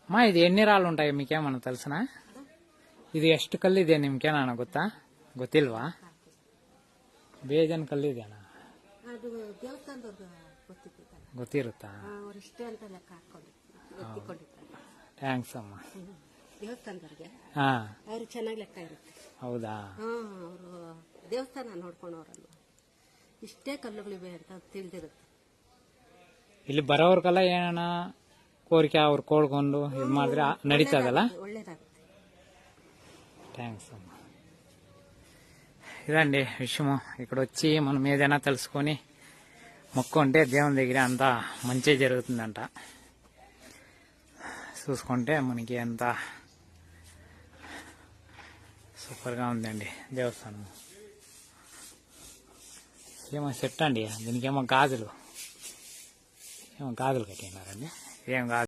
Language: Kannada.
ಅಮ್ಮ ಇದು ಎಣ್ಣೆ ರಾళ్ళు ఉంటాయి మీకేమన్నా తెలుసునా ಇದು ಎಷ್ಟು ಕಲ್ಲಿದೆ ನಿಮ್ಗೇನ ಗೊತ್ತಾ ಗೊತ್ತಿಲ್ವಾ ಬೇಜನ್ ಕಲ್ಲಿದೆನಾ ಅದು ದೇವಸ್ಥಾನದವ್ರಿಗೆ ಗೊತ್ತಿರುತ್ತಾ ಅವರಿಷ್ಟೇ ಅಂತ ಲೆಕ್ಕ ಹಾಕೊಂಡಿರ್ತಾರೆ ಥ್ಯಾಂಕ್ಸ್ ಅಮ್ಮ ದೇವಸ್ಥಾನದವ್ರಿಗೆ ಹಾ ಅವ್ರಿಗೆ ಚೆನ್ನಾಗಿ ಲೆಕ್ಕ ಇರುತ್ತೆ ಹೌದಾ ಅವರು ದೇವಸ್ಥಾನ ನೋಡ್ಕೊಂಡವ್ರಲ್ವ ಇಷ್ಟೇ ಕಲ್ಲುಗಳಿವೆ ಅಂತ ತಿಳಿದಿರುತ್ತೆ ಇಲ್ಲಿ ಬರೋರ್ಗೆಲ್ಲ ಏನ కోరిక ಅವ್ರು కోడుಕೊಂಡು ಇದು ಮಾಡಿದ್ರೆ ನಡೀತದಲ್ಲ ಒಳ್ಳೇದಾಗುತ್ತೆ థ్యాంక్స్ అమ్మ ఇదండి విషయము ఇక్కడ వచ్చి మనం ఏదైనా తెలుసుకొని మొక్కుంటే దేవుని దగ్గర అంతా మంచి జరుగుతుందంట చూసుకుంటే మనకి అంత సూపర్గా ఉందండి దేవస్థానం ఏమో సెట్ అండి దీనికేమో గాజులు కట్టినారండి ఏం గాజులు